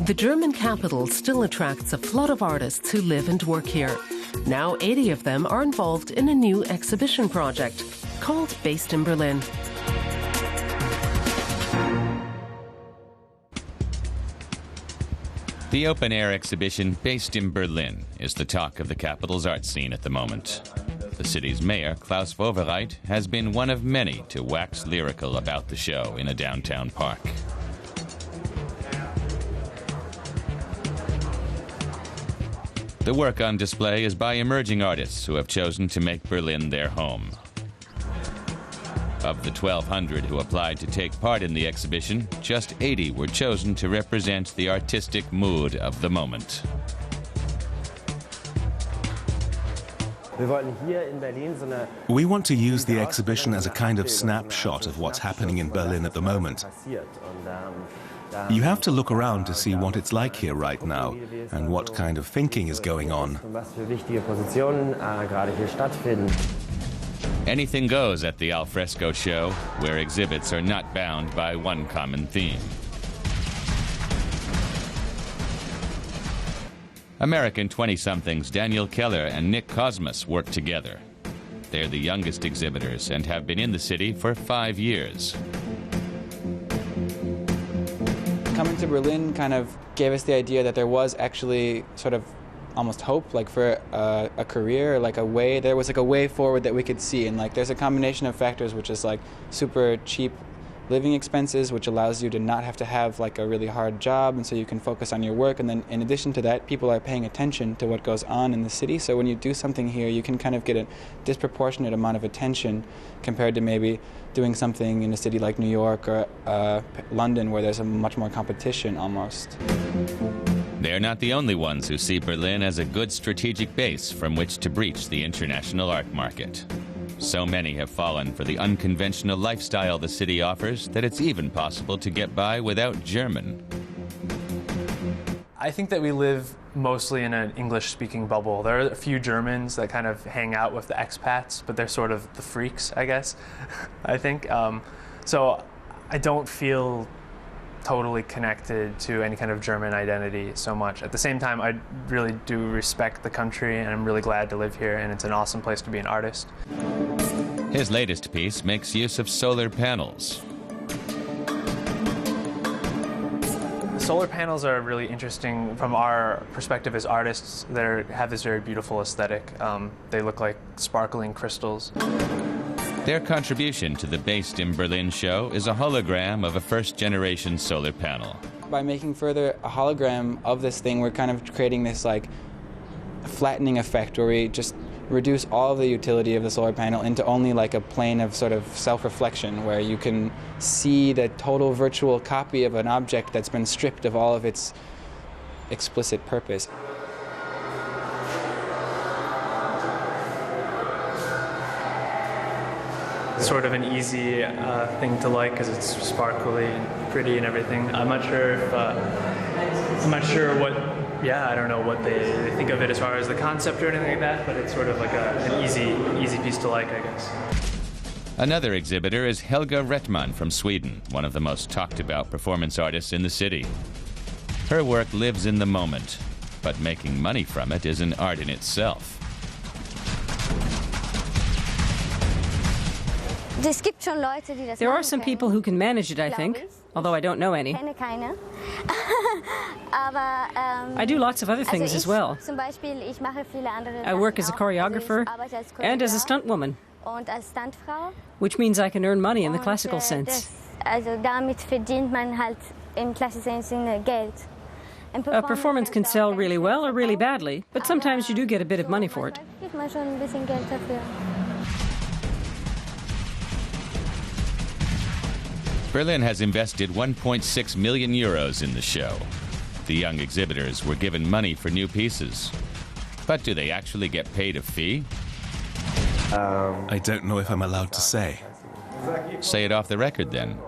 The German capital still attracts a flood of artists who live and work here. Now 80 of them are involved in a new exhibition project called Based in Berlin. The open-air exhibition Based in Berlin is the talk of the capital's art scene at the moment. The city's mayor, Klaus Wowereit, has been one of many to wax lyrical about the show in a downtown park. The work on display is by emerging artists who have chosen to make Berlin their home. Of the 1,200 who applied to take part in the exhibition, just 80 were chosen to represent the artistic mood of the moment. We want to use the exhibition as a kind of snapshot of what's happening in Berlin at the moment. You have to look around to see what it's like here right now and what kind of thinking is going on. Anything goes at the alfresco show, where exhibits are not bound by one common theme. American 20-somethings Daniel Keller and Nick Cosmas work together. They're the youngest exhibitors and have been in the city for 5 years. Coming to Berlin kind of gave us the idea that there was actually sort of almost hope, like for a career, like a way. There was like a way forward that we could see, and like there's a combination of factors, which is like super cheap living expenses, which allows you to not have to have like a really hard job, and so you can focus on your work. And then in addition to that, people are paying attention to what goes on in the city. So when you do something here, you can kind of get a disproportionate amount of attention compared to maybe doing something in a city like New York or London, where there's a much more competition almost. They're not the only ones who see Berlin as a good strategic base from which to breach the international art market. So many have fallen for the unconventional lifestyle the city offers that it's even possible to get by without German. I think that we live mostly in an English-speaking bubble. There are a few Germans that kind of hang out with the expats, but they're sort of the freaks, I guess, I think. So I don't feel totally connected to any kind of German identity so much. At the same time, I really do respect the country, and I'm really glad to live here, and it's an awesome place to be an artist. His latest piece makes use of solar panels. Solar panels are really interesting from our perspective as artists. They have this very beautiful aesthetic. They look like sparkling crystals. Their contribution to the Based in Berlin show is a hologram of a first-generation solar panel. By making further a hologram of this thing, we're kind of creating this like flattening effect where we just reduce all of the utility of the solar panel into only like a plane of sort of self-reflection, where you can see the total virtual copy of an object that's been stripped of all of its explicit purpose. Sort of an easy thing to like because it's sparkly and pretty and everything. I'm not sure what, I don't know what they think of it as far as the concept or anything like that, but it's sort of like an easy piece to like, I guess. Another exhibitor is Helga Rettmann from Sweden, one of the most talked about performance artists in the city. Her work lives in the moment, but making money from it is an art in itself. There are some people who can manage it, I think, although I don't know any. I do lots of other things as well. I work as a choreographer and as a stunt woman, which means I can earn money in the classical sense. A performance can sell really well or really badly, but sometimes you do get a bit of money for it. Berlin has invested 1.6 million euros in the show. The young exhibitors were given money for new pieces. But do they actually get paid a fee? I don't know if I'm allowed to say. Say it off the record, then.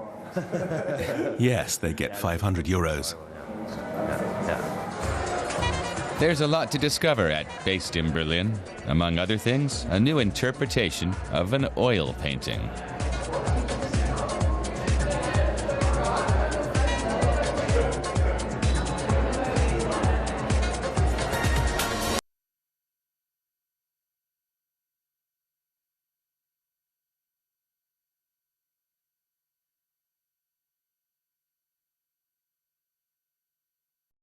Yes, they get 500 euros. There's a lot to discover at Based in Berlin. Among other things, a new interpretation of an oil painting.